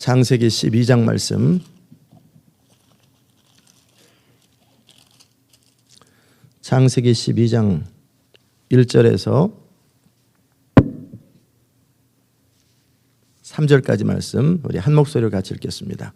창세기 12장 말씀. 창세기 12장 1절에서 3절까지 말씀 우리 한 목소리로 같이 읽겠습니다.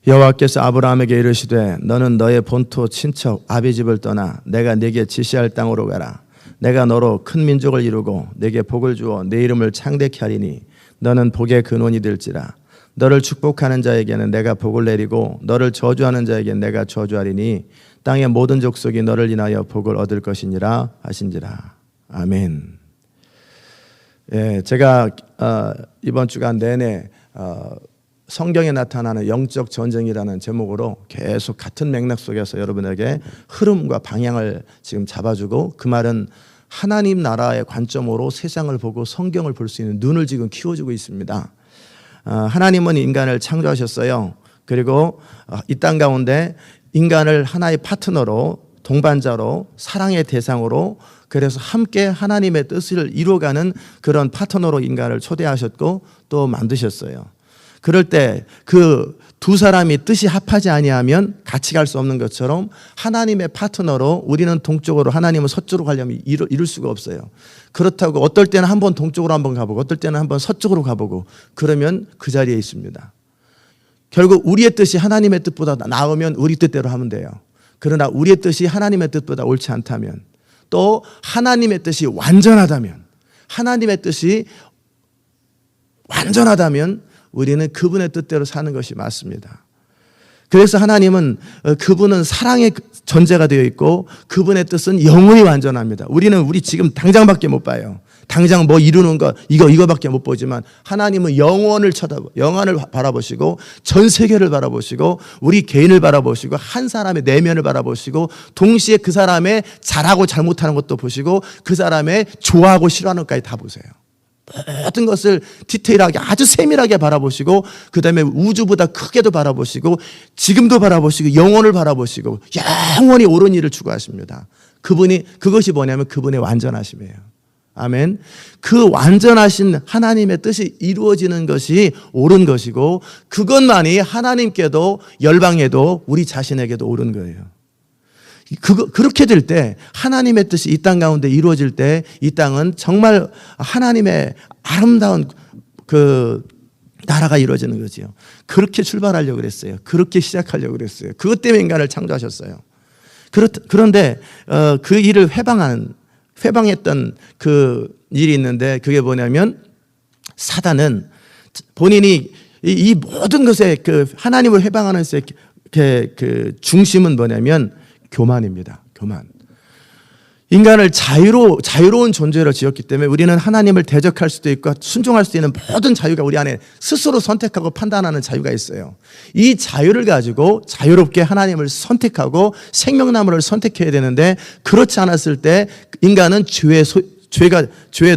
여호와께서 아브라함에게 이르시되 너는 너의 본토 친척 아비집을 떠나 내가 네게 지시할 땅으로 가라. 내가 너로 큰 민족을 이루고 네게 복을 주어 네 이름을 창대케 하리니 너는 복의 근원이 될지라. 너를 축복하는 자에게는 내가 복을 내리고 너를 저주하는 자에게는 내가 저주하리니 땅의 모든 족속이 너를 인하여 복을 얻을 것이니라 하신지라. 아멘. 예, 제가 이번 주간 내내 성경에 나타나는 영적 전쟁이라는 제목으로 계속 같은 맥락 속에서 여러분에게 흐름과 방향을 지금 잡아주고, 그 말은 하나님 나라의 관점으로 세상을 보고 성경을 볼 수 있는 눈을 지금 키워주고 있습니다. 하나님은 인간을 창조하셨어요. 그리고 이 땅 가운데 인간을 하나의 파트너로, 동반자로, 사랑의 대상으로, 그래서 함께 하나님의 뜻을 이루어가는 그런 파트너로 인간을 초대하셨고 또 만드셨어요. 그럴 때 그 두 사람이 뜻이 합하지 아니하면 같이 갈 수 없는 것처럼 하나님의 파트너로 우리는 동쪽으로, 하나님은 서쪽으로 가려면 이룰 수가 없어요. 그렇다고 어떨 때는 한번 동쪽으로 한번 가보고 어떨 때는 한번 서쪽으로 가보고 그러면 그 자리에 있습니다. 결국 우리의 뜻이 하나님의 뜻보다 나으면 우리 뜻대로 하면 돼요. 그러나 우리의 뜻이 하나님의 뜻보다 옳지 않다면, 또 하나님의 뜻이 완전하다면, 하나님의 뜻이 완전하다면 우리는 그분의 뜻대로 사는 것이 맞습니다. 그래서 하나님은 그분은 사랑의 전제가 되어 있고 그분의 뜻은 영원히 완전합니다. 우리 지금 당장밖에 못 봐요. 당장 뭐 이루는 거 이거밖에 못 보지만 하나님은 영원을 영원을 바라보시고 전 세계를 바라보시고 우리 개인을 바라보시고 한 사람의 내면을 바라보시고 동시에 그 사람의 잘하고 잘못하는 것도 보시고 그 사람의 좋아하고 싫어하는 것까지 다 보세요. 모든 것을 디테일하게 아주 세밀하게 바라보시고 그 다음에 우주보다 크게도 바라보시고 지금도 바라보시고 영원을 바라보시고 영원히 옳은 일을 추구하십니다. 그것이 뭐냐면 그분의 완전하심이에요. 아멘. 그 완전하신 하나님의 뜻이 이루어지는 것이 옳은 것이고 그것만이 하나님께도 열방에도 우리 자신에게도 옳은 거예요. 그렇게 될 때 하나님의 뜻이 이 땅 가운데 이루어질 때 이 땅은 정말 하나님의 아름다운 그 나라가 이루어지는 거지요. 그렇게 출발하려고 그랬어요. 그렇게 시작하려고 그랬어요. 그것 때문에 인간을 창조하셨어요. 그런데 그 일을 회방했던 그 일이 있는데 그게 뭐냐면 사단은 본인이 이 모든 것에 그 하나님을 회방하는 그 중심은 뭐냐면 교만입니다. 교만. 인간을 자유로운 존재로 지었기 때문에 우리는 하나님을 대적할 수도 있고 순종할 수 있는 모든 자유가 우리 안에 스스로 선택하고 판단하는 자유가 있어요. 이 자유를 가지고 자유롭게 하나님을 선택하고 생명나무를 선택해야 되는데 그렇지 않았을 때 인간은 죄의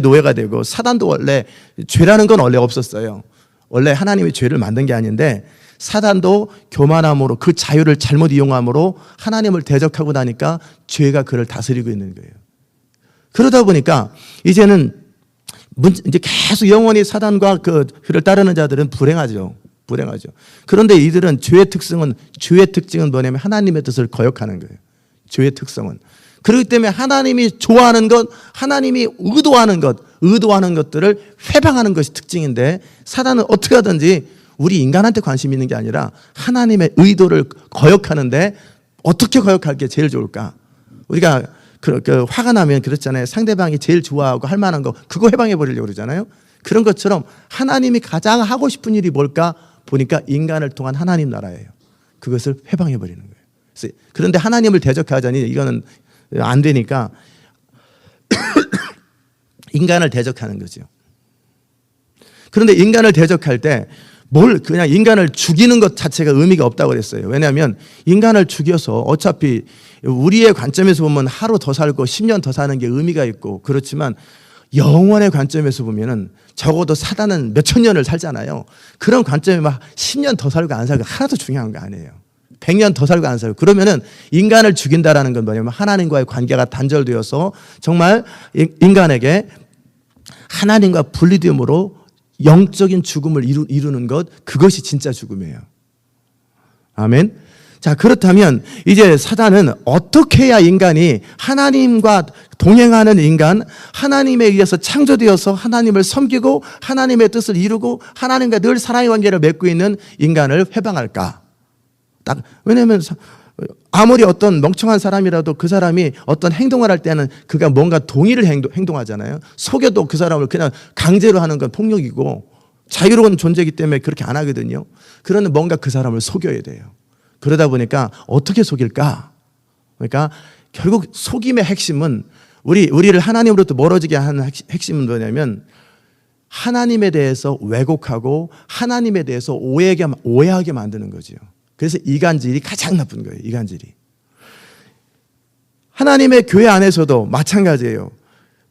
노예가 되고, 사단도 원래 죄라는 건 원래 없었어요. 원래 하나님이 죄를 만든 게 아닌데 사단도 교만함으로 그 자유를 잘못 이용함으로 하나님을 대적하고 나니까 죄가 그를 다스리고 있는 거예요. 그러다 보니까 이제는 이제 계속 영원히 사단과 그를 따르는 자들은 불행하죠. 그런데 이들은 죄의 특징은 뭐냐면 하나님의 뜻을 거역하는 거예요. 죄의 특성은. 그렇기 때문에 하나님이 좋아하는 것, 하나님이 의도하는 것들을 회방하는 것이 특징인데 사단은 어떻게 하든지 우리 인간한테 관심이 있는 게 아니라 하나님의 의도를 거역하는데 어떻게 거역할 게 제일 좋을까? 우리가 화가 나면 그렇잖아요. 상대방이 제일 좋아하고 할 만한 거 그거 해방해 버리려고 그러잖아요. 그런 것처럼 하나님이 가장 하고 싶은 일이 뭘까 보니까 인간을 통한 하나님 나라예요. 그것을 회방해 버리는 거예요. 그런데 하나님을 대적하자니 이거는 안 되니까 인간을 대적하는 거죠. 그런데 인간을 대적할 때 그냥 인간을 죽이는 것 자체가 의미가 없다고 그랬어요. 왜냐하면 인간을 죽여서 어차피 우리의 관점에서 보면 하루 더 살고 10년 더 사는 게 의미가 있고 그렇지만 영원의 관점에서 보면은 적어도 사단은 몇천 년을 살잖아요. 그런 관점에 막 10년 더 살고 안 살고 하나도 중요한 거 아니에요. 100년 더 살고 안 살고. 그러면은 인간을 죽인다라는 건 뭐냐면 하나님과의 관계가 단절되어서 정말 인간에게 하나님과 분리됨으로 영적인 죽음을 이루는 것, 그것이 진짜 죽음이에요. 아멘. 자, 그렇다면 이제 사단은 어떻게 해야 인간이 하나님과 동행하는 인간, 하나님에 의해서 창조되어서 하나님을 섬기고 하나님의 뜻을 이루고 하나님과 늘 사랑의 관계를 맺고 있는 인간을 해방할까? 왜냐하면 아무리 어떤 멍청한 사람이라도 그 사람이 어떤 행동을 할 때는 그가 뭔가 동의를 행동하잖아요. 속여도 그 사람을 그냥 강제로 하는 건 폭력이고 자유로운 존재이기 때문에 그렇게 안 하거든요. 그러나 뭔가 그 사람을 속여야 돼요. 그러다 보니까 어떻게 속일까? 그러니까 결국 속임의 핵심은 우리를 하나님으로부터 멀어지게 하는 핵심은 뭐냐면 하나님에 대해서 왜곡하고 하나님에 대해서 오해하게 만드는 거죠. 그래서 이간질이 가장 나쁜 거예요. 이간질이. 하나님의 교회 안에서도 마찬가지예요.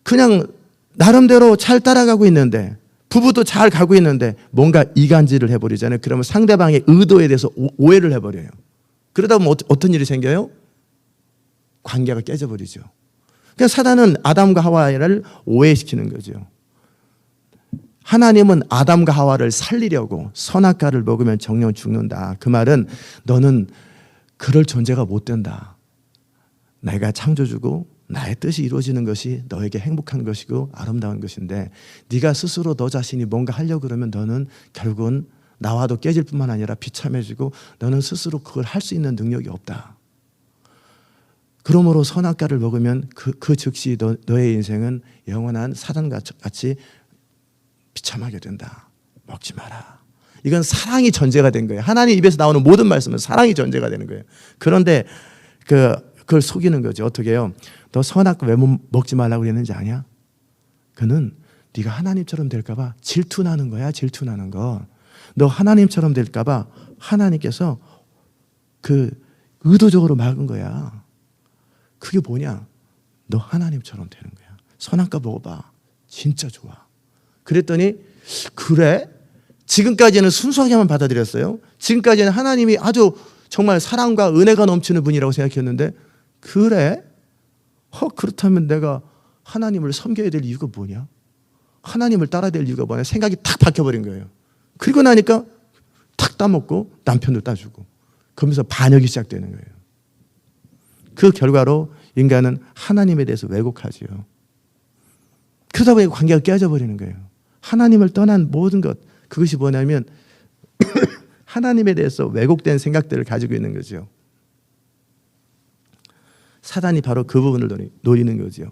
그냥 나름대로 잘 따라가고 있는데 부부도 잘 가고 있는데 뭔가 이간질을 해버리잖아요. 그러면 상대방의 의도에 대해서 오해를 해버려요. 그러다 보면 어떤 일이 생겨요? 관계가 깨져버리죠. 그러니까 사단은 아담과 하와를 오해시키는 거죠. 하나님은 아담과 하와를 살리려고 선악과를 먹으면 정령 죽는다. 그 말은 너는 그럴 존재가 못 된다. 내가 창조주고 나의 뜻이 이루어지는 것이 너에게 행복한 것이고 아름다운 것인데 네가 스스로 너 자신이 뭔가 하려고 그러면 너는 결국은 나와도 깨질 뿐만 아니라 비참해지고 너는 스스로 그걸 할 수 있는 능력이 없다. 그러므로 선악과를 먹으면 그 즉시 너의 인생은 영원한 사단같이 비참하게 된다. 먹지 마라. 이건 사랑이 전제가 된 거예요. 하나님 입에서 나오는 모든 말씀은 사랑이 전제가 되는 거예요. 그런데 그걸 속이는 거죠. 어떻게 해요? 너 선악과 왜 먹지 말라고 그랬는지 아냐? 그는 네가 하나님처럼 될까 봐 질투나는 거야. 질투나는 거. 너 하나님처럼 될까 봐 하나님께서 의도적으로 막은 거야. 그게 뭐냐? 너 하나님처럼 되는 거야. 선악과 먹어봐. 진짜 좋아. 그랬더니 그래? 지금까지는 순수하게만 받아들였어요. 지금까지는 하나님이 아주 정말 사랑과 은혜가 넘치는 분이라고 생각했는데 그래? 그렇다면 내가 하나님을 섬겨야 될 이유가 뭐냐? 하나님을 따라야 될 이유가 뭐냐? 생각이 탁 바뀌어버린 거예요. 그리고 나니까 탁 따먹고 남편도 따주고 그러면서 반역이 시작되는 거예요. 그 결과로 인간은 하나님에 대해서 왜곡하지요. 그러다 보니 관계가 깨져버리는 거예요. 하나님을 떠난 모든 것, 그것이 뭐냐면 하나님에 대해서 왜곡된 생각들을 가지고 있는 거죠. 사단이 바로 그 부분을 노리는 거죠.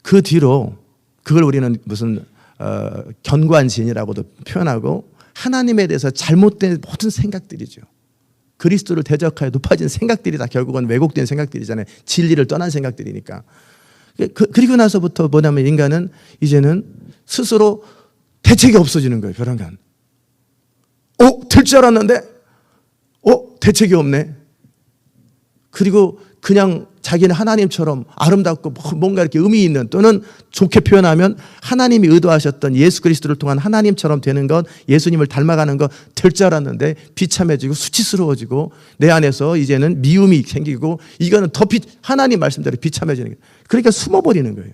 그 뒤로 그걸 우리는 무슨 견관진이라고도 표현하고 하나님에 대해서 잘못된 모든 생각들이죠. 그리스도를 대적하여 높아진 생각들이 다 결국은 왜곡된 생각들이잖아요. 진리를 떠난 생각들이니까. 그리고 나서부터 뭐냐면 인간은 이제는 스스로 대책이 없어지는 거예요. 벼랑간. 될 줄 알았는데 대책이 없네. 그리고 그냥 자기는 하나님처럼 아름답고 뭔가 이렇게 의미 있는 또는 좋게 표현하면 하나님이 의도하셨던 예수 그리스도를 통한 하나님처럼 되는 것, 예수님을 닮아가는 것 될 줄 알았는데 비참해지고 수치스러워지고 내 안에서 이제는 미움이 생기고 이거는 더 하나님 말씀대로 비참해지는 거예요. 그러니까 숨어버리는 거예요.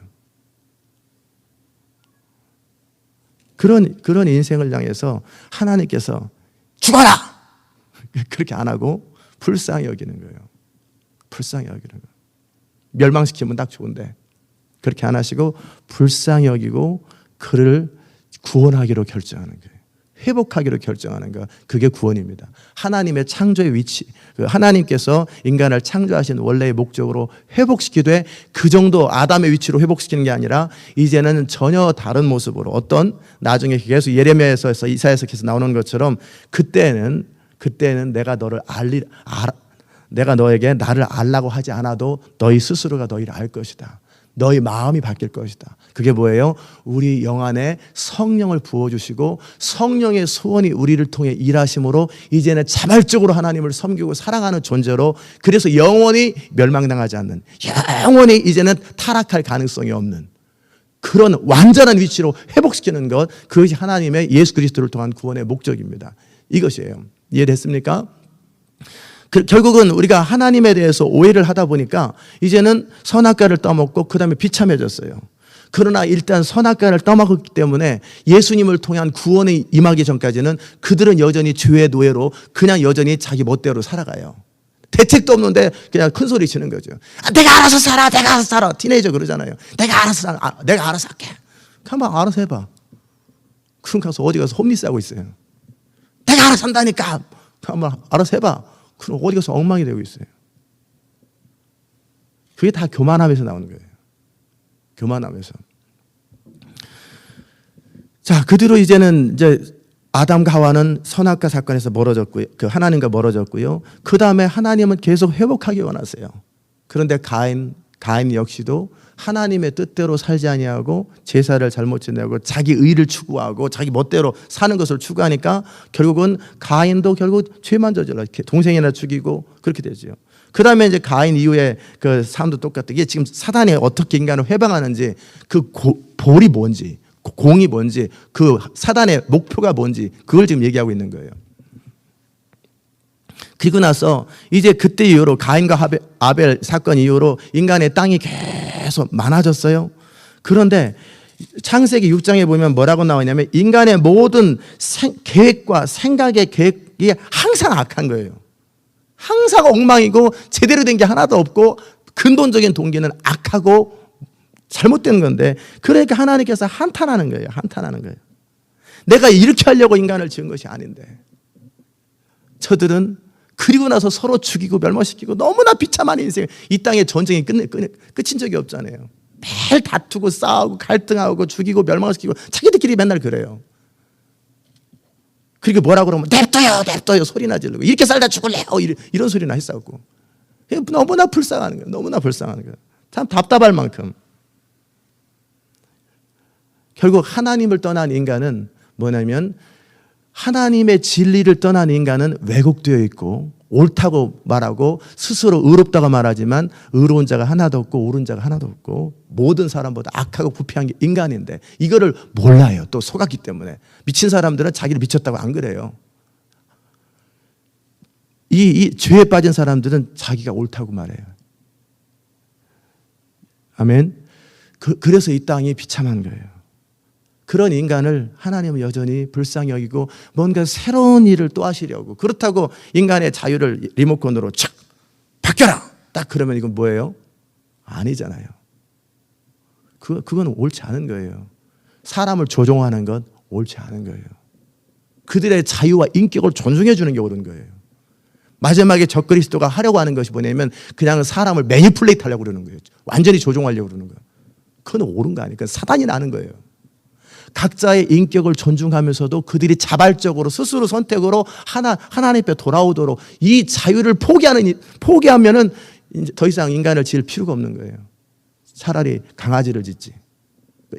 그런 인생을 향해서 하나님께서 죽어라! 그렇게 안 하고 불쌍히 여기는 거예요. 불쌍히 여기는 거예요. 멸망시키면 딱 좋은데 그렇게 안 하시고 불쌍히 여기고 그를 구원하기로 결정하는 거예요. 회복하기로 결정하는 거, 그게 구원입니다. 하나님의 창조의 위치, 하나님께서 인간을 창조하신 원래의 목적으로 회복시키되 그 정도 아담의 위치로 회복시키는 게 아니라 이제는 전혀 다른 모습으로 어떤 나중에 계속 예레미야에서 이사야에서 계속 나오는 것처럼 그때는 내가 너에게 나를 알라고 하지 않아도 너희 스스로가 너희를 알 것이다. 너희 마음이 바뀔 것이다. 그게 뭐예요? 우리 영 안에 성령을 부어주시고 성령의 소원이 우리를 통해 일하심으로 이제는 자발적으로 하나님을 섬기고 사랑하는 존재로, 그래서 영원히 멸망당하지 않는, 영원히 이제는 타락할 가능성이 없는 그런 완전한 위치로 회복시키는 것, 그것이 하나님의 예수 그리스도를 통한 구원의 목적입니다. 이것이에요. 이해됐습니까? 결국은 우리가 하나님에 대해서 오해를 하다 보니까 이제는 선악과를 따먹고 그 다음에 비참해졌어요. 그러나 일단 선악과를 떠먹었기 때문에 예수님을 통한 구원에 임하기 전까지는 그들은 여전히 죄의 노예로 그냥 여전히 자기 멋대로 살아가요. 대책도 없는데 그냥 큰 소리 치는 거죠. 내가 알아서 살아, 내가 알아서 살아. 티네이저 그러잖아요. 내가 알아서 살아, 내가 알아서 할게. 한번 알아서 해봐. 그럼 가서 어디 가서 홈리스 하고 있어요. 내가 알아서 한다니까. 한번 알아서 해봐. 그럼 어디 가서 엉망이 되고 있어요. 그게 다 교만함에서 나오는 거예요. 교만함에서. 자, 그 뒤로 이제는 아담과 하와는 선악과 사건에서 멀어졌고요. 그 하나님과 멀어졌고요. 그 다음에 하나님은 계속 회복하기 원하세요. 그런데 가인 역시도 하나님의 뜻대로 살지 아니하고 제사를 잘못 지내고 자기 의를 추구하고 자기 멋대로 사는 것을 추구하니까 결국은 가인도 결국 죄만 저질러 동생이나 죽이고 그렇게 되죠. 그 다음에 이제 가인 이후에 그 삶도 똑같아. 이게 지금 사단이 어떻게 인간을 회방하는지 그 볼이 뭔지 공이 뭔지 그 사단의 목표가 뭔지 그걸 지금 얘기하고 있는 거예요. 그리고 나서 이제 그때 이후로 가인과 아벨 사건 이후로 인간의 땅이 계속 많아졌어요. 그런데 창세기 6장에 보면 뭐라고 나오냐면 인간의 모든 계획과 생각의 계획이 항상 악한 거예요. 항상 엉망이고 제대로 된 게 하나도 없고 근본적인 동기는 악하고 잘못된 건데 그러니까 하나님께서 한탄하는 거예요. 한탄하는 거예요. 내가 이렇게 하려고 인간을 지은 것이 아닌데 저들은 그리고 나서 서로 죽이고 멸망시키고 너무나 비참한 인생. 이 땅의 전쟁이 끝인 적이 없잖아요. 매일 다투고 싸우고 갈등하고 죽이고 멸망시키고 자기들끼리 맨날 그래요. 그리고 뭐라고 그러면 냅둬요 소리나 지르고 이렇게 살다 죽을래요 이런 소리나 했었고 너무나 불쌍한 거예요. 너무나 불쌍한 거예요. 참 답답할 만큼. 결국 하나님을 떠난 인간은 뭐냐면 하나님의 진리를 떠난 인간은 왜곡되어 있고 옳다고 말하고 스스로 의롭다고 말하지만 의로운 자가 하나도 없고 옳은 자가 하나도 없고 모든 사람보다 악하고 부패한 게 인간인데 이거를 몰라요. 또 속았기 때문에. 미친 사람들은 자기를 미쳤다고 안 그래요. 이 죄에 빠진 사람들은 자기가 옳다고 말해요. 아멘. 그래서 이 땅이 비참한 거예요. 그런 인간을 하나님은 여전히 불쌍히 여기고 뭔가 새로운 일을 또 하시려고. 그렇다고 인간의 자유를 리모컨으로 착 바뀌어라 딱 그러면 이건 뭐예요? 아니잖아요. 그건 옳지 않은 거예요. 사람을 조종하는 건 옳지 않은 거예요. 그들의 자유와 인격을 존중해 주는 게 옳은 거예요. 마지막에 적그리스도가 하려고 하는 것이 뭐냐면 그냥 사람을 매니플레이트 하려고 그러는 거예요. 완전히 조종하려고 그러는 거예요. 그건 옳은 거 아니에요. 사단이 나는 거예요. 각자의 인격을 존중하면서도 그들이 자발적으로 스스로 선택으로 하나님 앞에 돌아오도록 이 자유를 포기하면은 이제 더 이상 인간을 지을 필요가 없는 거예요. 차라리 강아지를 짓지.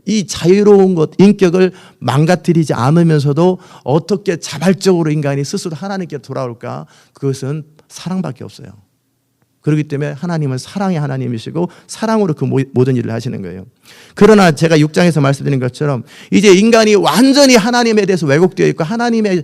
이 자유로운 것, 인격을 망가뜨리지 않으면서도 어떻게 자발적으로 인간이 스스로 하나님께 돌아올까? 그것은 사랑밖에 없어요. 그렇기 때문에 하나님은 사랑의 하나님이시고 사랑으로 그 모든 일을 하시는 거예요. 그러나 제가 6장에서 말씀드린 것처럼 이제 인간이 완전히 하나님에 대해서 왜곡되어 있고 하나님의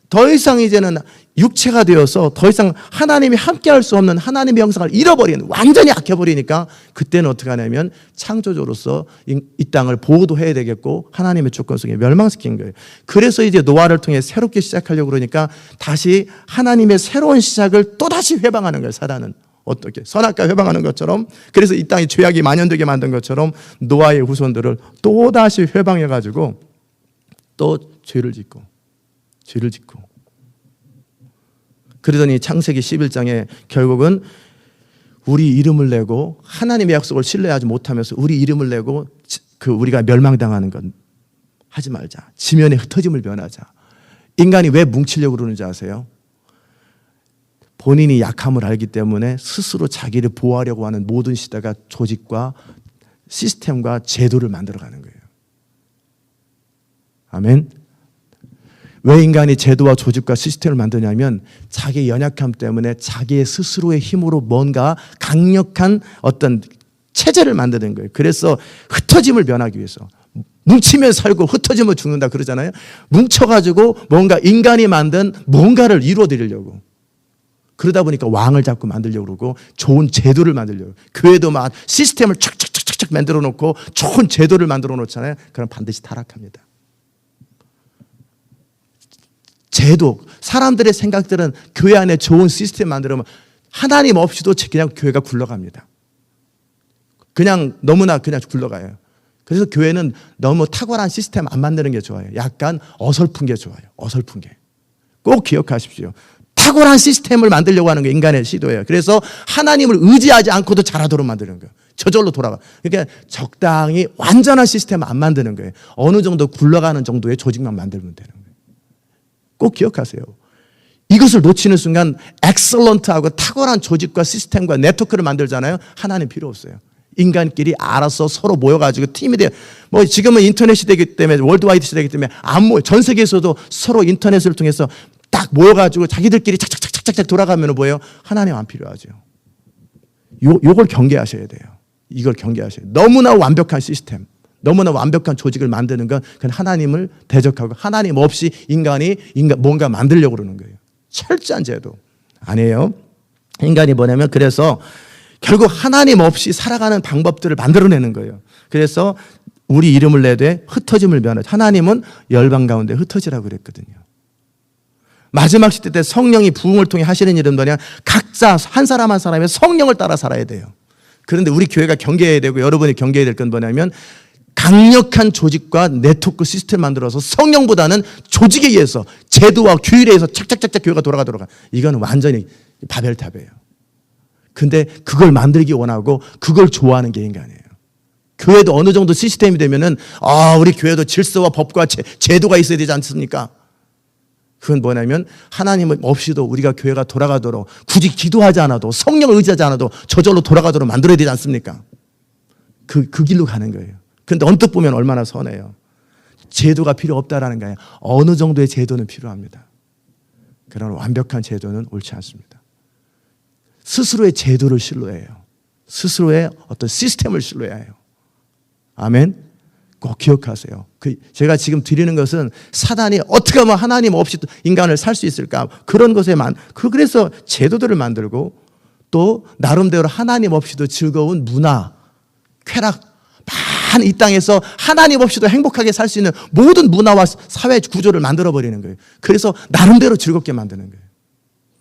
더 이상 이제는 육체가 되어서 더 이상 하나님이 함께할 수 없는 하나님의 형상을 잃어버리는 완전히 악해버리니까 그때는 어떻게 하냐면 창조주로서 이 땅을 보호도 해야 되겠고 하나님의 주권성에 멸망시킨 거예요. 그래서 이제 노아를 통해 새롭게 시작하려고 그러니까 다시 하나님의 새로운 시작을 또다시 회방하는 거예요. 사단은. 어떻게? 선악과 회방하는 것처럼 그래서 이 땅이 죄악이 만연되게 만든 것처럼 노아의 후손들을 또다시 회방해가지고 또 죄를 짓고 그러더니 창세기 11장에 결국은 우리 이름을 내고 하나님의 약속을 신뢰하지 못하면서 우리 이름을 내고 우리가 멸망당하는 건 하지 말자. 지면에 흩어짐을 면하자. 인간이 왜 뭉치려고 그러는지 아세요? 본인이 약함을 알기 때문에 스스로 자기를 보호하려고 하는 모든 시대가 조직과 시스템과 제도를 만들어가는 거예요. 아멘. 왜 인간이 제도와 조직과 시스템을 만드냐면 자기의 연약함 때문에 자기의 스스로의 힘으로 뭔가 강력한 어떤 체제를 만드는 거예요. 그래서 흩어짐을 면하기 위해서. 뭉치면 살고 흩어지면 죽는다 그러잖아요. 뭉쳐가지고 뭔가 인간이 만든 뭔가를 이루어드리려고. 그러다 보니까 왕을 자꾸 만들려고 그러고 좋은 제도를 만들려고. 교회도 막 시스템을 착착착착 착착착 만들어 놓고 좋은 제도를 만들어 놓잖아요. 그럼 반드시 타락합니다. 제도, 사람들의 생각들은 교회 안에 좋은 시스템 만들면 하나님 없이도 그냥 교회가 굴러갑니다. 그냥 너무나 그냥 굴러가요. 그래서 교회는 너무 탁월한 시스템 안 만드는 게 좋아요. 약간 어설픈 게 좋아요. 어설픈 게. 꼭 기억하십시오. 탁월한 시스템을 만들려고 하는 게 인간의 시도예요. 그래서 하나님을 의지하지 않고도 잘하도록 만드는 거예요. 저절로 돌아가. 그러니까 적당히 완전한 시스템을 안 만드는 거예요. 어느 정도 굴러가는 정도의 조직만 만들면 되는 거예요. 꼭 기억하세요. 이것을 놓치는 순간 엑셀런트하고 탁월한 조직과 시스템과 네트워크를 만들잖아요. 하나님 필요 없어요. 인간끼리 알아서 서로 모여가지고 팀이 돼요. 뭐 지금은 인터넷 시대이기 때문에 월드와이드 시대이기 때문에 안 모여. 전 세계에서도 서로 인터넷을 통해서 딱 모여가지고 자기들끼리 착착착착착 돌아가면 뭐예요? 하나님 안 필요하죠. 요걸 경계하셔야 돼요. 이걸 경계하셔야 돼요. 너무나 완벽한 시스템, 너무나 완벽한 조직을 만드는 건 그건 하나님을 대적하고 하나님 없이 인간이 뭔가 만들려고 그러는 거예요. 철저한 제도 아니에요. 인간이 뭐냐면 그래서 결국 하나님 없이 살아가는 방법들을 만들어내는 거예요. 그래서 우리 이름을 내되 흩어짐을 면하죠. 하나님은 열방 가운데 흩어지라고 그랬거든요. 마지막 시대 때 성령이 부흥을 통해 하시는 일은 뭐냐? 각자 한 사람 한 사람의 성령을 따라 살아야 돼요. 그런데 우리 교회가 경계해야 되고 여러분이 경계해야 될 건 뭐냐면 강력한 조직과 네트워크 시스템 만들어서 성령보다는 조직에 의해서 제도와 규율에 의해서 착착착착 교회가 돌아가도록 이건 완전히 바벨탑이에요. 근데 그걸 만들기 원하고 그걸 좋아하는 게 인간이에요. 교회도 어느 정도 시스템이 되면은 우리 교회도 질서와 법과 제도가 있어야 되지 않습니까? 그건 뭐냐면 하나님 없이도 우리가 교회가 돌아가도록 굳이 기도하지 않아도 성령을 의지하지 않아도 저절로 돌아가도록 만들어야 되지 않습니까? 그 길로 가는 거예요. 그런데 언뜻 보면 얼마나 선해요. 제도가 필요 없다라는 거예요. 어느 정도의 제도는 필요합니다. 그러나 완벽한 제도는 옳지 않습니다. 스스로의 제도를 신뢰해요. 스스로의 어떤 시스템을 신뢰해야 해요. 아멘. 꼭 기억하세요. 제가 지금 드리는 것은 사단이 어떻게 하면 하나님 없이 인간을 살 수 있을까? 그런 것에만 그래서 제도들을 만들고 또 나름대로 하나님 없이도 즐거운 문화, 쾌락, 많은 이 땅에서 하나님 없이도 행복하게 살 수 있는 모든 문화와 사회 구조를 만들어 버리는 거예요. 그래서 나름대로 즐겁게 만드는 거예요.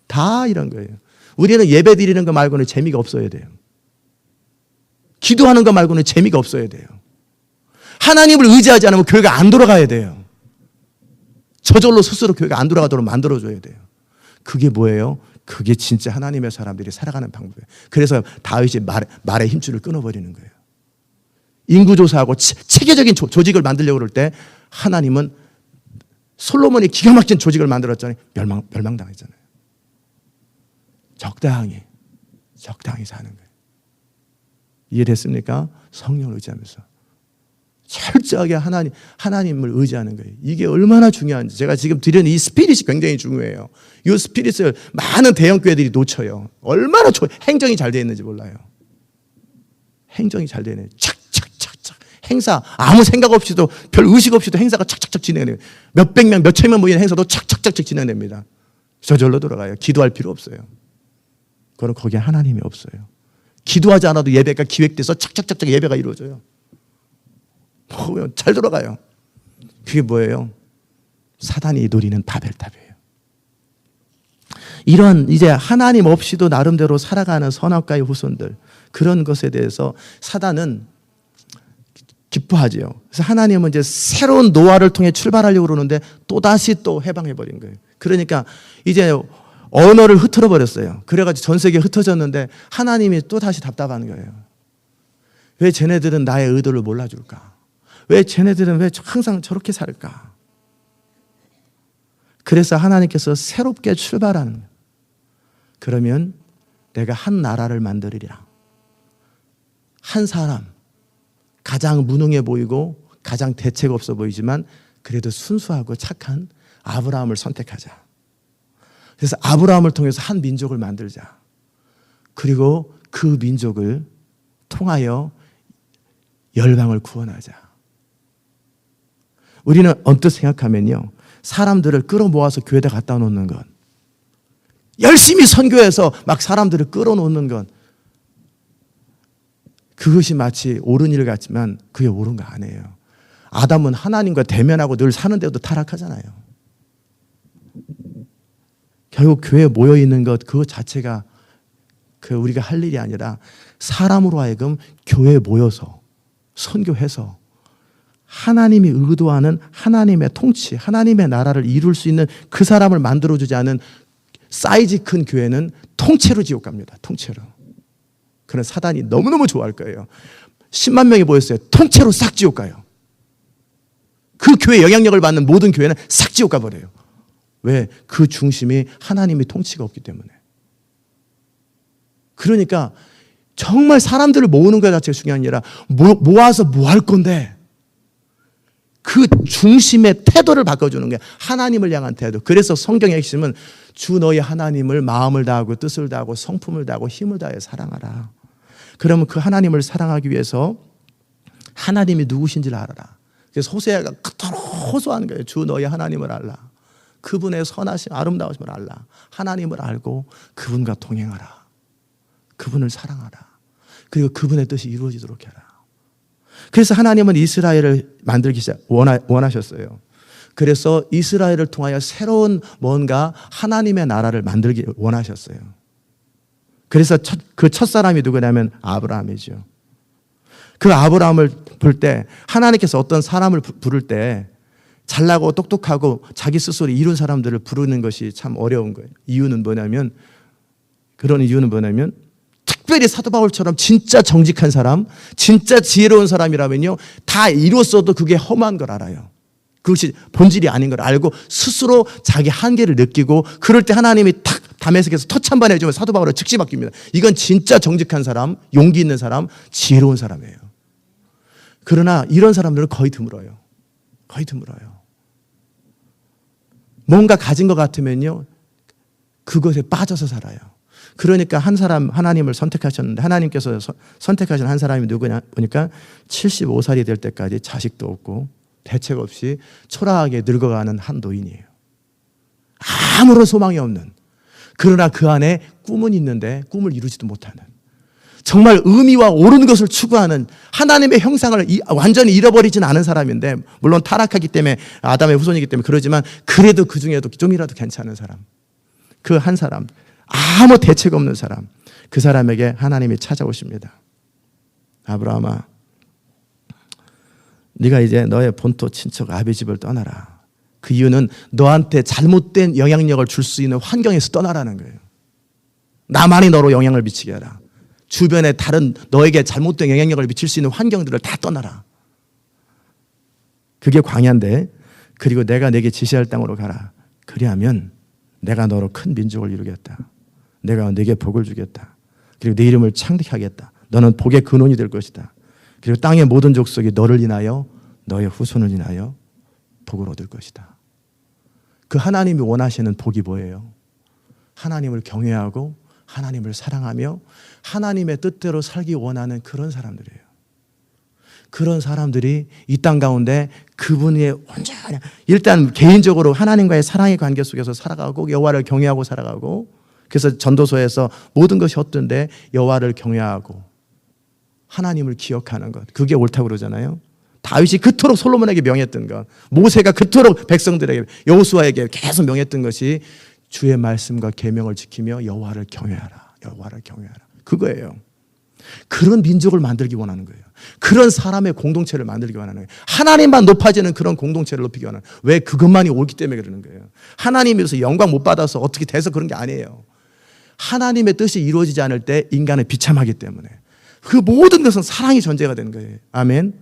다 이런 거예요. 우리는 예배 드리는 거 말고는 재미가 없어야 돼요. 기도하는 거 말고는 재미가 없어야 돼요. 하나님을 의지하지 않으면 교회가 안 돌아가야 돼요. 저절로 스스로 교회가 안 돌아가도록 만들어줘야 돼요. 그게 뭐예요? 그게 진짜 하나님의 사람들이 살아가는 방법이에요. 그래서 다윗이 말의 힘줄을 끊어버리는 거예요. 인구조사하고 체계적인 조직을 만들려고 그럴 때 하나님은 솔로몬이 기가 막힌 조직을 만들었잖아요. 멸망당했잖아요. 적당히 사는 거예요. 이해됐습니까? 성령을 의지하면서 철저하게 하나님을 의지하는 거예요. 이게 얼마나 중요한지 제가 지금 드리는 이 스피릿이 굉장히 중요해요. 이 스피릿을 많은 대형교회들이 놓쳐요. 얼마나 행정이 잘 되어 있는지 몰라요. 행정이 잘 되어 있는 착착착착 행사 아무 생각 없이도 별 의식 없이도 행사가 착착착 진행돼요. 몇백 명, 몇천 명 모이는 행사도 착착착착 진행됩니다. 저절로 돌아가요. 기도할 필요 없어요. 그럼 거기에 하나님이 없어요. 기도하지 않아도 예배가 기획돼서 착착착착 예배가 이루어져요. 잘 돌아가요. 그게 뭐예요? 사단이 노리는 바벨탑이에요. 이런 이제 하나님 없이도 나름대로 살아가는 선악과의 후손들 그런 것에 대해서 사단은 기뻐하지요. 그래서 하나님은 이제 새로운 노아를 통해 출발하려고 그러는데 또다시 또 해방해버린 거예요. 그러니까 이제 언어를 흐트러 버렸어요. 그래가지고 전 세계에 흩어졌는데 하나님이 또 다시 답답한 거예요. 왜 쟤네들은 나의 의도를 몰라줄까? 왜 쟤네들은 왜 항상 저렇게 살까? 그래서 하나님께서 새롭게 출발하는 거예요. 그러면 내가 한 나라를 만들으리라. 한 사람, 가장 무능해 보이고 가장 대책 없어 보이지만 그래도 순수하고 착한 아브라함을 선택하자. 그래서 아브라함을 통해서 한 민족을 만들자. 그리고 그 민족을 통하여 열방을 구원하자. 우리는 언뜻 생각하면요. 사람들을 끌어모아서 교회에다 갖다 놓는 건 열심히 선교해서 막 사람들을 끌어놓는 건 그것이 마치 옳은 일 같지만 그게 옳은 거 아니에요. 아담은 하나님과 대면하고 늘 사는데도 타락하잖아요. 결국 교회에 모여 있는 것 그것 자체가 우리가 할 일이 아니라 사람으로 하여금 교회에 모여서 선교해서 하나님이 의도하는 하나님의 통치, 하나님의 나라를 이룰 수 있는 그 사람을 만들어주지 않은 사이즈 큰 교회는 통째로 지옥 갑니다. 통째로. 그런 사단이 너무너무 좋아할 거예요. 10만 명이 모였어요. 통째로 싹 지옥 가요. 그 교회 영향력을 받는 모든 교회는 싹 지옥 가버려요. 왜? 그 중심이 하나님의 통치가 없기 때문에. 그러니까 정말 사람들을 모으는 것 자체가 중요한 게 아니라 모아서 뭐 할 건데 그 중심의 태도를 바꿔주는 게 하나님을 향한 태도. 그래서 성경의 핵심은 주 너희 하나님을 마음을 다하고 뜻을 다하고 성품을 다하고 힘을 다해 사랑하라. 그러면 그 하나님을 사랑하기 위해서 하나님이 누구신지를 알아라. 그래서 호세아가 그토록 호소하는 거예요. 주 너희 하나님을 알라. 그분의 선하심 아름다우심을 알라. 하나님을 알고 그분과 동행하라. 그분을 사랑하라. 그리고 그분의 뜻이 이루어지도록 해라. 그래서 하나님은 이스라엘을 만들기 원하셨어요. 그래서 이스라엘을 통하여 새로운 뭔가 하나님의 나라를 만들기 원하셨어요. 그래서 그 첫사람이 누구냐면 아브라함이죠. 그 아브라함을 볼 때 하나님께서 어떤 사람을 부를 때 잘나고 똑똑하고 자기 스스로 이룬 사람들을 부르는 것이 참 어려운 거예요. 그런 이유는 뭐냐면 특별히 사도 바울처럼 진짜 정직한 사람, 진짜 지혜로운 사람이라면요, 다 이뤘어도 그게 험한 걸 알아요. 그것이 본질이 아닌 걸 알고 스스로 자기 한계를 느끼고 그럴 때 하나님이 탁 다메섹에서 터치 한 번 해주면 사도 바울은 즉시 바뀝니다. 이건 진짜 정직한 사람, 용기 있는 사람, 지혜로운 사람이에요. 그러나 이런 사람들은 거의 드물어요. 거의 드물어요. 뭔가 가진 것 같으면요, 그것에 빠져서 살아요. 그러니까 한 사람 하나님을 선택하셨는데 하나님께서 선택하신 한 사람이 누구냐 보니까 75살이 될 때까지 자식도 없고 대책 없이 초라하게 늙어가는 한 노인이에요. 아무런 소망이 없는, 그러나 그 안에 꿈은 있는데 꿈을 이루지도 못하는, 정말 의미와 옳은 것을 추구하는 하나님의 형상을 완전히 잃어버리지는 않은 사람인데, 물론 타락하기 때문에 아담의 후손이기 때문에 그러지만 그래도 그 중에도 좀이라도 괜찮은 사람, 그 한 사람, 아무 대책 없는 사람, 그 사람에게 하나님이 찾아오십니다. 아브라함아, 네가 이제 너의 본토 친척 아비 집을 떠나라. 그 이유는 너한테 잘못된 영향력을 줄 수 있는 환경에서 떠나라는 거예요. 나만이 너로 영향을 미치게 하라. 주변에 다른 너에게 잘못된 영향력을 미칠 수 있는 환경들을 다 떠나라. 그게 광야인데, 그리고 내가 내게 지시할 땅으로 가라. 그리하면 내가 너로 큰 민족을 이루겠다. 내가 네게 복을 주겠다. 그리고 네 이름을 창대하겠다. 너는 복의 근원이 될 것이다. 그리고 땅의 모든 족속이 너를 인하여 너의 후손을 인하여 복을 얻을 것이다. 그 하나님이 원하시는 복이 뭐예요? 하나님을 경외하고 하나님을 사랑하며 하나님의 뜻대로 살기 원하는 그런 사람들이에요. 그런 사람들이 이 땅 가운데 그분의 온전히 일단 개인적으로 하나님과의 사랑의 관계 속에서 살아가고 여호와를 경외하고 살아가고, 그래서 전도서에서 모든 것이 헛된데 여호와를 경외하고 하나님을 기억하는 것, 그게 옳다고 그러잖아요. 다윗이 그토록 솔로몬에게 명했던 것, 모세가 그토록 백성들에게 여호수아에게 계속 명했던 것이 주의 말씀과 계명을 지키며 여호와를 경외하라. 여호와를 경외하라. 그거예요. 그런 민족을 만들기 원하는 거예요. 그런 사람의 공동체를 만들기 원하는 거예요. 하나님만 높아지는 그런 공동체를 높이기 원하는 거예요. 왜? 그것만이 옳기 때문에 그러는 거예요. 하나님에서 영광 못 받아서 어떻게 돼서 그런 게 아니에요. 하나님의 뜻이 이루어지지 않을 때 인간은 비참하기 때문에 그 모든 것은 사랑이 전제가 되는 거예요. 아멘.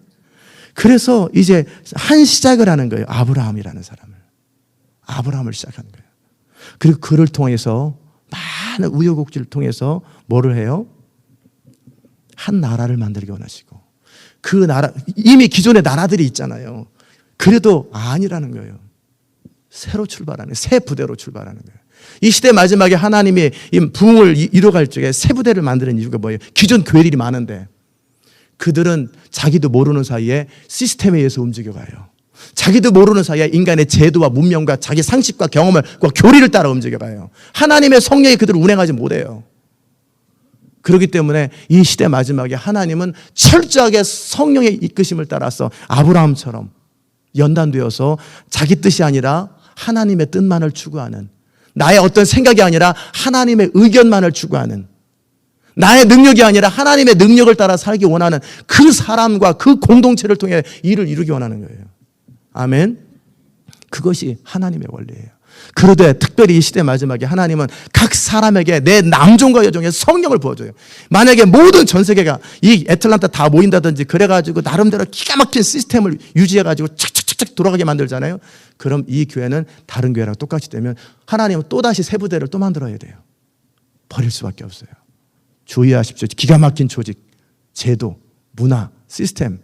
그래서 이제 한 시작을 하는 거예요. 아브라함이라는 아브라함을 시작하는 거예요. 그리고 그를 통해서 많은 우여곡절을 통해서 뭐를 해요? 한 나라를 만들기 원하시고, 그 나라, 이미 기존의 나라들이 있잖아요. 그래도 아니라는 거예요. 새로 출발하는, 새 부대로 출발하는 거예요. 이 시대 마지막에 하나님이 이 부흥을 이뤄갈 적에 새 부대를 만드는 이유가 뭐예요? 기존 교회들이 많은데 그들은 자기도 모르는 사이에 시스템에 의해서 움직여가요. 자기도 모르는 사이에 인간의 제도와 문명과 자기 상식과 경험을, 교리를 따라 움직여가요. 하나님의 성령이 그들을 운행하지 못해요. 그렇기 때문에 이 시대 마지막에 하나님은 철저하게 성령의 이끄심을 따라서 아브라함처럼 연단되어서 자기 뜻이 아니라 하나님의 뜻만을 추구하는, 나의 어떤 생각이 아니라 하나님의 의견만을 추구하는, 나의 능력이 아니라 하나님의 능력을 따라 살기 원하는 그 사람과 그 공동체를 통해 일을 이루기 원하는 거예요. 아멘. 그것이 하나님의 원리예요. 그러되 특별히 이 시대 마지막에 하나님은 각 사람에게 내 남종과 여종의 성령을 부어줘요. 만약에 모든 전 세계가 이 애틀란타 다 모인다든지 그래가지고 나름대로 기가 막힌 시스템을 유지해가지고 착착착착 돌아가게 만들잖아요. 그럼 이 교회는 다른 교회랑 똑같이 되면 하나님은 또다시 새 부대를 또 만들어야 돼요. 버릴 수밖에 없어요. 주의하십시오. 기가 막힌 조직, 제도, 문화, 시스템.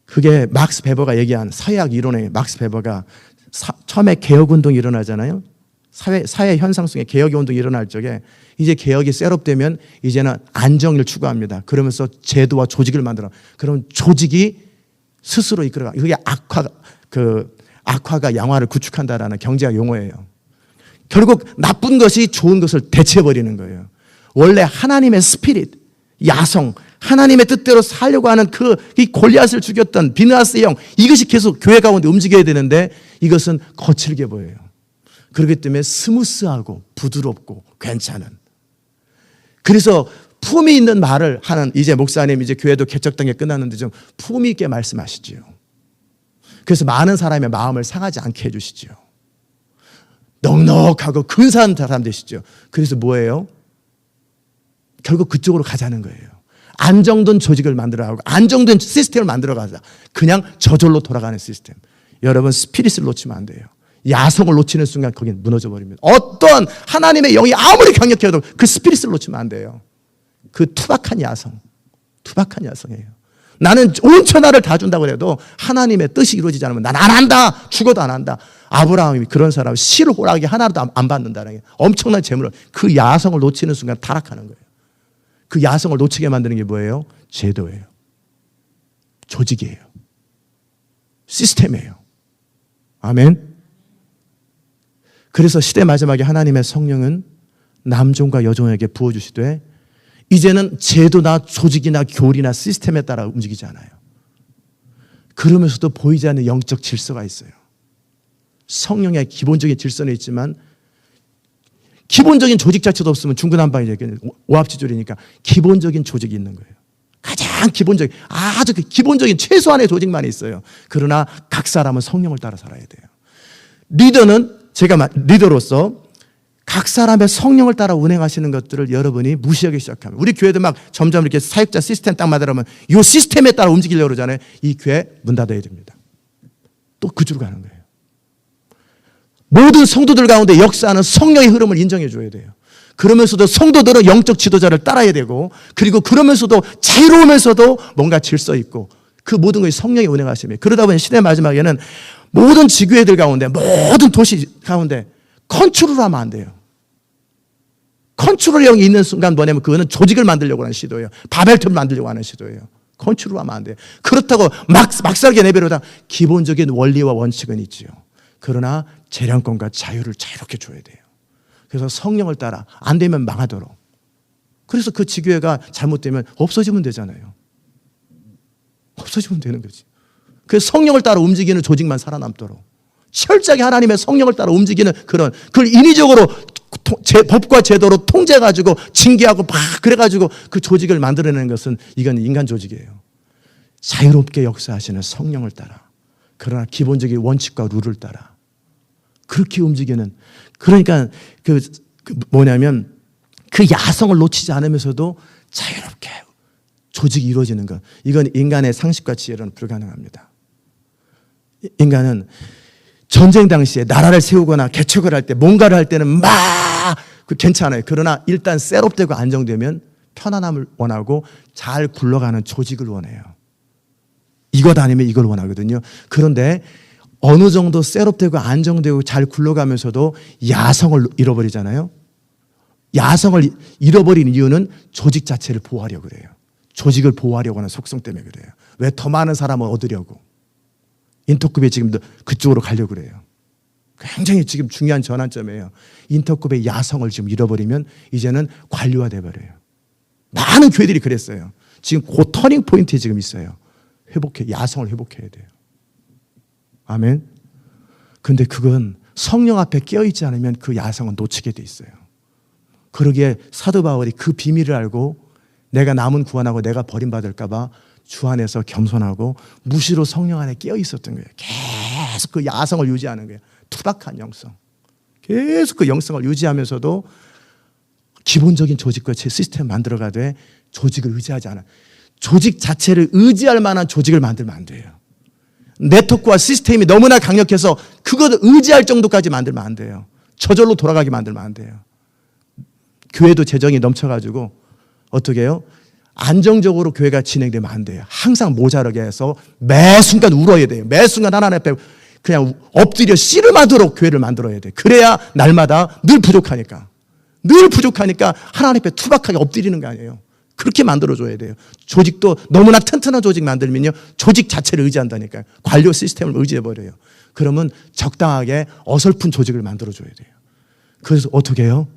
그게 막스 베버가 얘기한 사회학 이론의 막스 베버가 처음에 개혁운동이 일어나잖아요. 사회 현상 속에 개혁운동이 일어날 적에 이제 개혁이 셋업되면 이제는 안정을 추구합니다. 그러면서 제도와 조직을 만들어. 그럼 조직이 스스로 이끌어가. 그게 악화가 양화를 구축한다라는 경제학 용어예요. 결국 나쁜 것이 좋은 것을 대체해버리는 거예요. 원래 하나님의 스피릿, 야성, 하나님의 뜻대로 살려고 하는 이 골리앗을 죽였던 비느하스의 영, 이것이 계속 교회 가운데 움직여야 되는데 이것은 거칠게 보여요. 그렇기 때문에 스무스하고 부드럽고 괜찮은. 그래서 품이 있는 말을 하는, 이제 목사님 이제 교회도 개척단계 끝났는데 좀 품이 있게 말씀하시지요. 그래서 많은 사람의 마음을 상하지 않게 해주시지요. 넉넉하고 근사한 사람 되시죠. 그래서 뭐예요? 결국 그쪽으로 가자는 거예요. 안정된 조직을 만들어가고 안정된 시스템을 만들어가자. 그냥 저절로 돌아가는 시스템. 여러분 스피릿을 놓치면 안 돼요. 야성을 놓치는 순간 거긴 무너져 버립니다. 어떤 하나님의 영이 아무리 강력해도 그 스피릿을 놓치면 안 돼요. 그 투박한 야성이에요. 나는 온 천하를 다 준다고 해도 하나님의 뜻이 이루어지지 않으면 난 안 한다. 죽어도 안 한다. 아브라함이 그런 사람 실을 호락이 하나도 안 받는다는 게 엄청난 재물을, 그 야성을 놓치는 순간 타락하는 거예요. 그 야성을 놓치게 만드는 게 뭐예요? 제도예요. 조직이에요. 시스템이에요. 아멘. 그래서 시대 마지막에 하나님의 성령은 남종과 여종에게 부어주시되 이제는 제도나 조직이나 교리나 시스템에 따라 움직이지 않아요. 그러면서도 보이지 않는 영적 질서가 있어요. 성령의 기본적인 질서는 있지만 기본적인 조직 자체도 없으면 중구난방이죠. 오합지졸이니까 기본적인 조직이 있는 거예요. 가장 기본적인, 아주 기본적인 최소한의 조직만 있어요. 그러나 각 사람은 성령을 따라 살아야 돼요. 리더는 제가 리더로서 각 사람의 성령을 따라 운행하시는 것들을 여러분이 무시하기 시작하면, 우리 교회도 막 점점 이렇게 사역자 시스템 딱 만들어면 이 시스템에 따라 움직이려고 그러잖아요. 이 교회 문 닫아야 됩니다. 또 그 줄 가는 거예요. 모든 성도들 가운데 역사하는 성령의 흐름을 인정해 줘야 돼요. 그러면서도 성도들은 영적 지도자를 따라야 되고, 그리고 그러면서도 자유로우면서도 뭔가 질서 있고, 그 모든 것이 성령이 운행하심이에요. 그러다 보니 시대 마지막에는 모든 지교회들 가운데, 모든 도시 가운데 컨트롤하면 안 돼요. 컨트롤형이 있는 순간 뭐냐면 그거는 조직을 만들려고 하는 시도예요. 바벨탑을 만들려고 하는 시도예요. 컨트롤하면 안 돼요. 그렇다고 막살게 내버려다 기본적인 원리와 원칙은 있지요. 그러나 재량권과 자유를 자유롭게 줘야 돼요. 그래서 성령을 따라, 안 되면 망하도록. 그래서 그 지교회가 잘못되면 없어지면 되잖아요. 없어지면 되는 거지. 그래서 성령을 따라 움직이는 조직만 살아남도록 철저하게 하나님의 성령을 따라 움직이는 그걸 인위적으로 법과 제도로 통제해가지고 징계하고 막 그래가지고 그 조직을 만들어내는 것은 이건 인간 조직이에요. 자유롭게 역사하시는 성령을 따라, 그러나 기본적인 원칙과 룰을 따라 그렇게 움직이는, 그러니까 뭐냐면 그 야성을 놓치지 않으면서도 자유롭게 조직이 이루어지는 것, 이건 인간의 상식과 지혜로는 불가능합니다. 인간은 전쟁 당시에 나라를 세우거나 개척을 할 때, 뭔가를 할 때는 막 괜찮아요. 그러나 일단 셋업되고 안정되면 편안함을 원하고 잘 굴러가는 조직을 원해요. 이것 아니면 이걸 원하거든요. 그런데 어느 정도 셋업되고 안정되고 잘 굴러가면서도 야성을 잃어버리잖아요. 야성을 잃어버린 이유는 조직 자체를 보호하려고 그래요. 조직을 보호하려고 하는 속성 때문에 그래요. 왜 더 많은 사람을 얻으려고. 인터급에 지금 그쪽으로 가려고 그래요. 굉장히 지금 중요한 전환점이에요. 인터급의 야성을 지금 잃어버리면 이제는 관료화 돼버려요. 많은 교회들이 그랬어요. 지금 그 터닝 포인트에 지금 있어요. 야성을 회복해야 돼요. 아멘. 근데 그건 성령 앞에 깨어있지 않으면 그 야성은 놓치게 돼 있어요. 그러기에 사도 바울이 그 비밀을 알고 내가 남은 구원하고 내가 버림받을까 봐 주 안에서 겸손하고 무시로 성령 안에 깨어 있었던 거예요. 계속 그 야성을 유지하는 거예요. 투박한 영성. 계속 그 영성을 유지하면서도 기본적인 조직과 제 시스템 만들어가되 조직을 의지하지 않아. 조직 자체를 의지할 만한 조직을 만들면 안 돼요. 네트워크와 시스템이 너무나 강력해서 그것을 의지할 정도까지 만들면 안 돼요. 저절로 돌아가게 만들면 안 돼요. 교회도 재정이 넘쳐가지고 어떻게 해요? 안정적으로 교회가 진행되면 안 돼요. 항상 모자라게 해서 매 순간 울어야 돼요. 매 순간 하나님 앞에 그냥 엎드려 씨름하도록 교회를 만들어야 돼요. 그래야 날마다 늘 부족하니까 하나님 앞에 투박하게 엎드리는 거 아니에요. 그렇게 만들어줘야 돼요. 조직도 너무나 튼튼한 조직 만들면요, 조직 자체를 의지한다니까요. 관료 시스템을 의지해버려요. 그러면 적당하게 어설픈 조직을 만들어줘야 돼요. 그래서 어떻게 해요?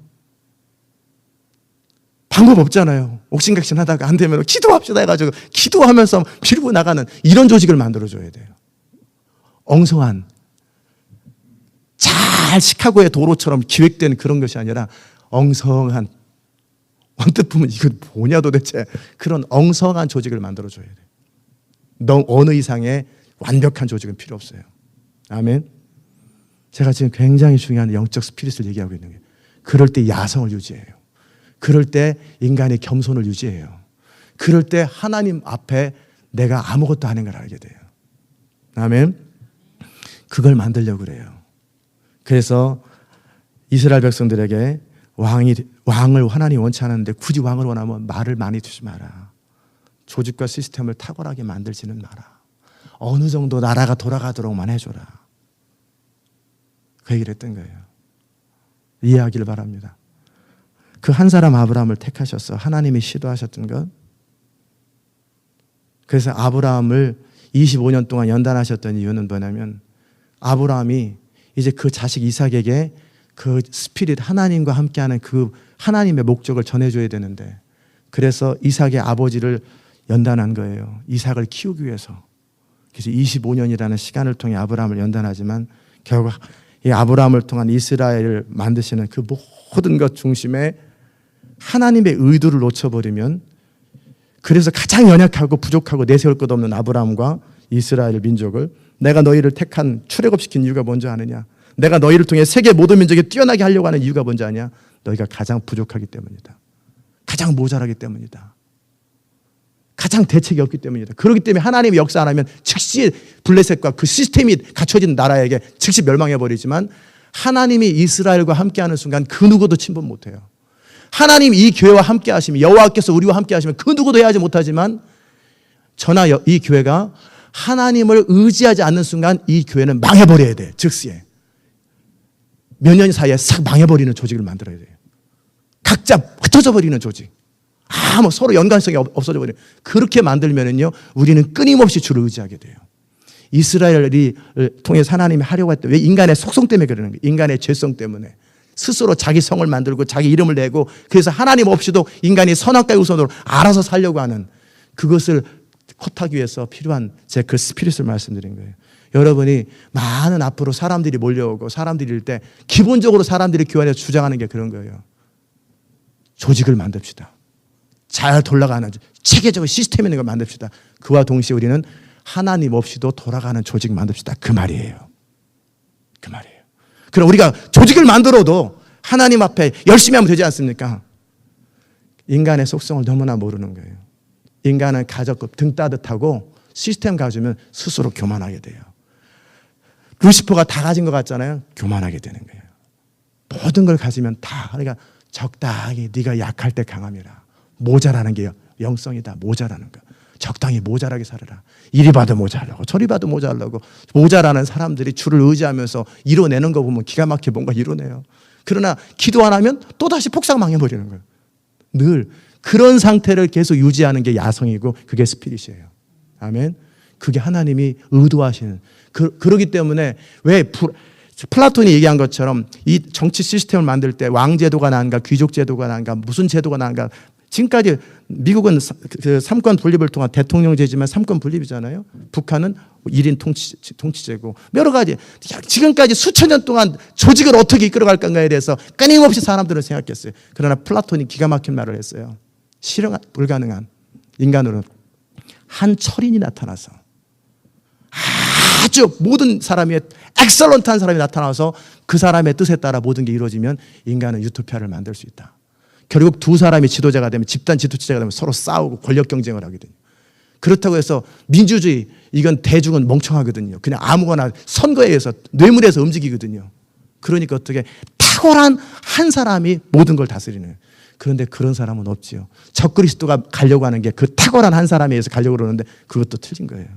방법 없잖아요. 옥신각신 하다가 안 되면 기도합시다 해가지고 기도하면서 밀고 나가는 이런 조직을 만들어줘야 돼요. 엉성한, 잘 시카고의 도로처럼 기획된 그런 것이 아니라 엉성한, 언뜻 보면 이거 뭐냐 도대체, 그런 엉성한 조직을 만들어줘야 돼요. 너 어느 이상의 완벽한 조직은 필요 없어요. 아멘. 제가 지금 굉장히 중요한 영적 스피릿을 얘기하고 있는 거예요. 그럴 때 야성을 유지해요. 그럴 때 인간의 겸손을 유지해요. 그럴 때 하나님 앞에 내가 아무것도 아닌 걸 알게 돼요. 아멘. 그걸 만들려고 그래요. 그래서 이스라엘 백성들에게 왕을 하나님이 원치 않았는데 굳이 왕을 원하면 말을 많이 두지 마라. 조직과 시스템을 탁월하게 만들지는 마라. 어느 정도 나라가 돌아가도록만 해줘라. 그 얘기를 했던 거예요. 이해하기를 바랍니다. 그 한 사람 아브라함을 택하셔서 하나님이 시도하셨던 것. 그래서 아브라함을 25년 동안 연단하셨던 이유는 뭐냐면 아브라함이 이제 그 자식 이삭에게 그 스피릿, 하나님과 함께하는 그 하나님의 목적을 전해줘야 되는데, 그래서 이삭의 아버지를 연단한 거예요. 이삭을 키우기 위해서. 그래서 25년이라는 시간을 통해 아브라함을 연단하지만 결국 이 아브라함을 통한 이스라엘을 만드시는 그 모든 것 중심에 하나님의 의도를 놓쳐버리면, 그래서 가장 연약하고 부족하고 내세울 것 없는 아브라함과 이스라엘 민족을 내가 너희를 택한 출애굽시킨 이유가 뭔지 아느냐? 내가 너희를 통해 세계 모든 민족에 뛰어나게 하려고 하는 이유가 뭔지 아냐? 너희가 가장 부족하기 때문이다. 가장 모자라기 때문이다. 가장 대책이 없기 때문이다. 그렇기 때문에 하나님이 역사 안 하면 즉시 블레셋과 그 시스템이 갖춰진 나라에게 즉시 멸망해버리지만, 하나님이 이스라엘과 함께하는 순간 그 누구도 침범 못해요. 하나님이 이 교회와 함께 하시면, 여호와께서 우리와 함께 하시면 그 누구도 해하지 못하지만, 저나 이 교회가 하나님을 의지하지 않는 순간 이 교회는 망해버려야 돼. 즉시에. 몇 년 사이에 싹 망해버리는 조직을 만들어야 돼요. 각자 흩어져 버리는 조직. 서로 연관성이 없어져 버려요. 그렇게 만들면은요, 우리는 끊임없이 주를 의지하게 돼요. 이스라엘이 통해서 하나님이 하려고 했던, 왜? 인간의 속성 때문에 그러는 거예요. 인간의 죄성 때문에. 스스로 자기 성을 만들고 자기 이름을 내고, 그래서 하나님 없이도 인간이 선악과의 우선으로 알아서 살려고 하는, 그것을 컷하기 위해서 필요한 제 그 스피릿을 말씀드린 거예요. 여러분이 많은 앞으로 사람들이 몰려오고 사람들일 때 기본적으로 사람들이 교회 안에서 주장하는 게 그런 거예요. 조직을 만듭시다. 잘 돌아가는 체계적인 시스템 있는 걸 만듭시다. 그와 동시에 우리는 하나님 없이도 돌아가는 조직 만듭시다. 그 말이에요. 그 말이에요. 그럼 우리가 조직을 만들어도 하나님 앞에 열심히 하면 되지 않습니까? 인간의 속성을 너무나 모르는 거예요. 인간은 가졌고 등 따뜻하고 시스템 가지면 스스로 교만하게 돼요. 루시퍼가 다 가진 것 같잖아요. 교만하게 되는 거예요. 모든 걸 가지면 다, 그러니까 적당히 네가 약할 때 강함이라. 모자라는 게 영성이다. 모자라는 거. 적당히 모자라게 살아라. 이리 봐도 모자라고 저리 봐도 모자라고. 모자라는 사람들이 주를 의지하면서 이뤄내는 거 보면 기가 막히게 뭔가 이뤄내요. 그러나 기도 안 하면 또다시 폭삭 망해버리는 거예요. 늘 그런 상태를 계속 유지하는 게 야성이고 그게 스피릿이에요. 아멘. 그게 하나님이 의도하시는. 그러기 때문에 왜 플라톤이 얘기한 것처럼 이 정치 시스템을 만들 때 왕제도가 나은가 귀족제도가 나은가 무슨 제도가 나은가, 지금까지 미국은 그 삼권 분립을 통한 대통령제지만 삼권 분립이잖아요. 북한은 1인 통치제고 여러 가지 지금까지 수천 년 동안 조직을 어떻게 이끌어갈 건가에 대해서 끊임없이 사람들은 생각했어요. 그러나 플라톤이 기가 막힌 말을 했어요. 실현 불가능한 인간으로 한 철인이 나타나서 아주 모든 사람이 엑설런트한 사람이 나타나서 그 사람의 뜻에 따라 모든 게 이루어지면 인간은 유토피아를 만들 수 있다. 결국 두 사람이 지도자가 되면 집단 지도체제가 되면 서로 싸우고 권력 경쟁을 하거든요. 그렇다고 해서 민주주의 이건 대중은 멍청하거든요. 그냥 아무거나 선거에 의해서 뇌물에서 움직이거든요. 그러니까 어떻게 탁월한 한 사람이 모든 걸 다스리는 거예요. 그런데 그런 사람은 없지요. 적그리스도가 가려고 하는 게 그 탁월한 한 사람에 의해서 가려고 그러는데 그것도 틀린 거예요.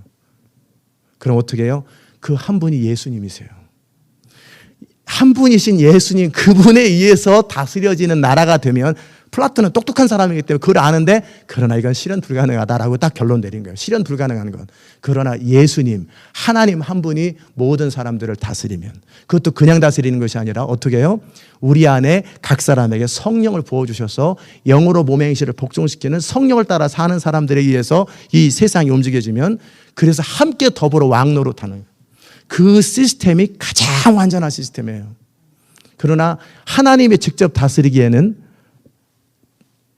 그럼 어떻게 해요? 그 한 분이 예수님이세요. 한 분이신 예수님, 그분에 의해서 다스려지는 나라가 되면, 플라톤은 똑똑한 사람이기 때문에 그걸 아는데, 그러나 이건 실현 불가능하다라고 딱 결론 내린 거예요. 실현 불가능한 건. 그러나 예수님, 하나님 한 분이 모든 사람들을 다스리면, 그것도 그냥 다스리는 것이 아니라 어떻게 해요? 우리 안에 각 사람에게 성령을 부어주셔서 영으로 몸의 행실을 복종시키는 성령을 따라 사는 사람들에 의해서 이 세상이 움직여지면, 그래서 함께 더불어 왕노릇하는 그 시스템이 가장 완전한 시스템이에요. 그러나 하나님이 직접 다스리기에는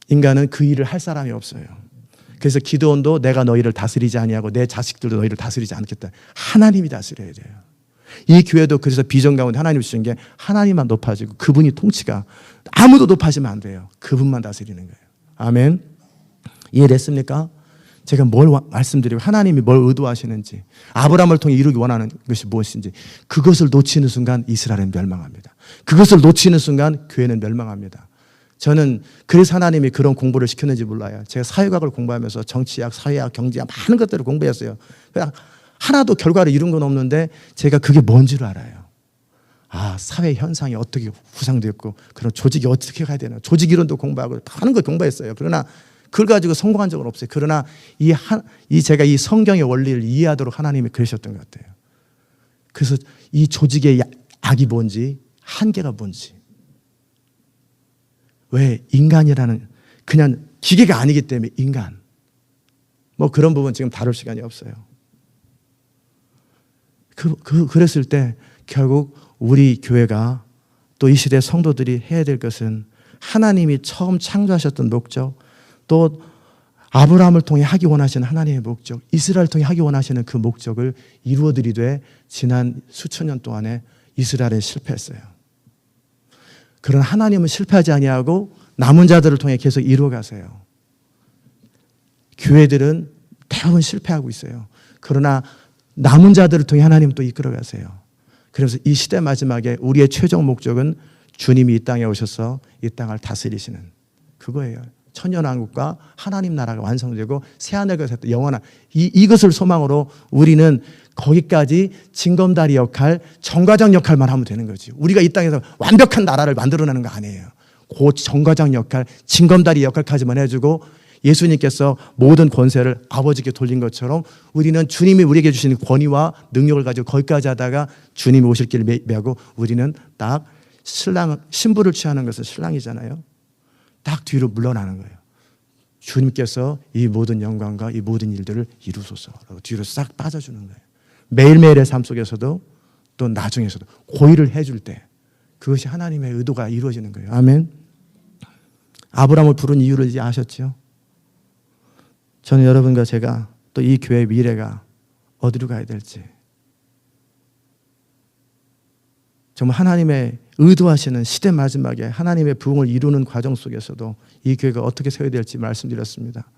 인간은 그 일을 할 사람이 없어요. 그래서 기드온도 내가 너희를 다스리지 아니하고 내 자식들도 너희를 다스리지 않겠다. 하나님이 다스려야 돼요. 이 교회도 그래서 비전 가운데 하나님 주신 게 하나님만 높아지고 그분이 통치가, 아무도 높아지면 안 돼요. 그분만 다스리는 거예요. 아멘. 이해됐습니까? 제가 뭘 말씀드리고 하나님이 뭘 의도하시는지, 아브라함을 통해 이루기 원하는 것이 무엇인지, 그것을 놓치는 순간 이스라엘은 멸망합니다. 그것을 놓치는 순간 교회는 멸망합니다. 저는 그래서 하나님이 그런 공부를 시켰는지 몰라요. 제가 사회학을 공부하면서 정치학, 사회학, 경제학 많은 것들을 공부했어요. 그냥 하나도 결과를 이룬 건 없는데 제가 그게 뭔지를 알아요. 아, 사회 현상이 어떻게 구상되었고 그런 조직이 어떻게 가야 되나, 조직 이론도 공부하고 많은 걸 공부했어요. 그러나 그걸 가지고 성공한 적은 없어요. 그러나 제가 이 성경의 원리를 이해하도록 하나님이 그러셨던 것 같아요. 그래서 이 조직의 악이 뭔지, 한계가 뭔지, 왜 인간이라는 그냥 기계가 아니기 때문에 인간, 뭐 그런 부분 지금 다룰 시간이 없어요. 그랬을 때 결국 우리 교회가 또 이 시대 성도들이 해야 될 것은 하나님이 처음 창조하셨던 목적, 또 아브라함을 통해 하기 원하시는 하나님의 목적, 이스라엘을 통해 하기 원하시는 그 목적을 이루어드리되 지난 수천 년 동안에 이스라엘은 실패했어요. 그러나 하나님은 실패하지 아니하고 남은 자들을 통해 계속 이루어가세요. 교회들은 대부분 실패하고 있어요. 그러나 남은 자들을 통해 하나님은 또 이끌어가세요. 그래서 이 시대 마지막에 우리의 최종 목적은 주님이 이 땅에 오셔서 이 땅을 다스리시는 그거예요. 천년왕국과 하나님 나라가 완성되고 새하늘과 새 땅 영원한 이것을 소망으로 우리는 거기까지 징검다리 역할, 정과장 역할만 하면 되는 거지. 우리가 이 땅에서 완벽한 나라를 만들어내는 거 아니에요. 그 정과장 역할, 징검다리 역할까지만 해주고 예수님께서 모든 권세를 아버지께 돌린 것처럼 우리는 주님이 우리에게 주신 권위와 능력을 가지고 거기까지 하다가 주님이 오실 길을 메고 우리는 딱 신부를 취하는 것은 신랑이잖아요. 딱 뒤로 물러나는 거예요. 주님께서 이 모든 영광과 이 모든 일들을 이루소서 뒤로 싹 빠져주는 거예요. 매일매일의 삶 속에서도 또 나중에서도 고의를 해줄 때 그것이 하나님의 의도가 이루어지는 거예요. 아멘. 아브라함을 부른 이유를 이제 아셨죠? 저는 여러분과 제가 또 이 교회의 미래가 어디로 가야 될지, 정말 하나님의 의도하시는 시대 마지막에 하나님의 부흥을 이루는 과정 속에서도 이 교회가 어떻게 서야 될지 말씀드렸습니다.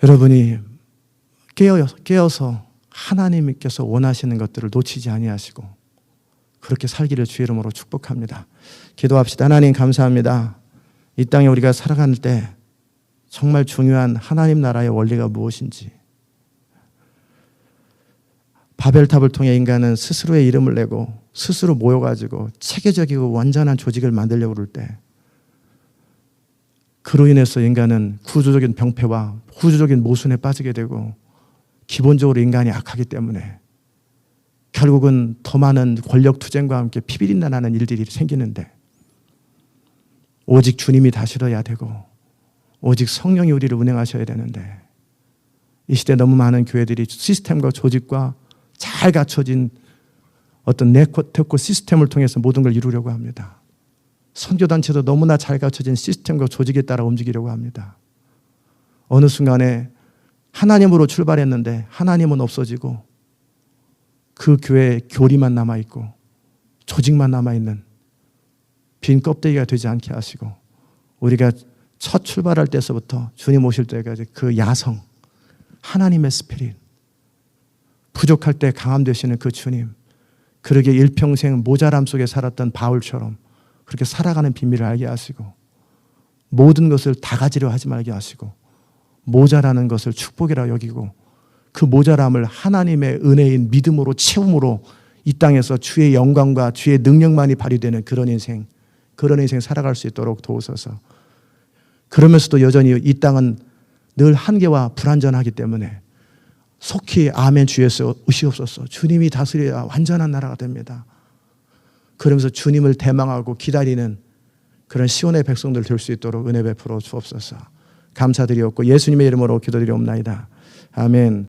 여러분이 깨어서 하나님께서 원하시는 것들을 놓치지 아니하시고 그렇게 살기를 주의 이름으로 축복합니다. 기도합시다. 하나님 감사합니다. 이 땅에 우리가 살아갈 때 정말 중요한 하나님 나라의 원리가 무엇인지, 바벨탑을 통해 인간은 스스로의 이름을 내고 스스로 모여가지고 체계적이고 완전한 조직을 만들려고 그럴 때 그로 인해서 인간은 구조적인 병폐와 구조적인 모순에 빠지게 되고 기본적으로 인간이 악하기 때문에 결국은 더 많은 권력 투쟁과 함께 피비린내 나는 일들이 생기는데 오직 주님이 다스려야 되고 오직 성령이 우리를 운행하셔야 되는데 이 시대 너무 많은 교회들이 시스템과 조직과 잘 갖춰진 어떤 네트워크 시스템을 통해서 모든 걸 이루려고 합니다. 선교단체도 너무나 잘 갖춰진 시스템과 조직에 따라 움직이려고 합니다. 어느 순간에 하나님으로 출발했는데 하나님은 없어지고 그 교회에 교리만 남아있고 조직만 남아있는 빈 껍데기가 되지 않게 하시고 우리가 첫 출발할 때서부터 주님 오실 때까지 그 야성, 하나님의 스피릿, 부족할 때 강함 되시는 그 주님, 그러게 일평생 모자람 속에 살았던 바울처럼 그렇게 살아가는 비밀을 알게 하시고 모든 것을 다 가지려 하지 말게 하시고 모자라는 것을 축복이라 여기고 그 모자람을 하나님의 은혜인 믿음으로 채움으로 이 땅에서 주의 영광과 주의 능력만이 발휘되는 그런 인생 살아갈 수 있도록 도우소서. 그러면서도 여전히 이 땅은 늘 한계와 불완전하기 때문에 속히 아멘 주 예수 의시옵소서. 주님이 다스려야 완전한 나라가 됩니다. 그러면서 주님을 대망하고 기다리는 그런 시온의 백성들 될 수 있도록 은혜 베풀어 주옵소서. 감사드리옵고 예수님의 이름으로 기도드리옵나이다. 아멘.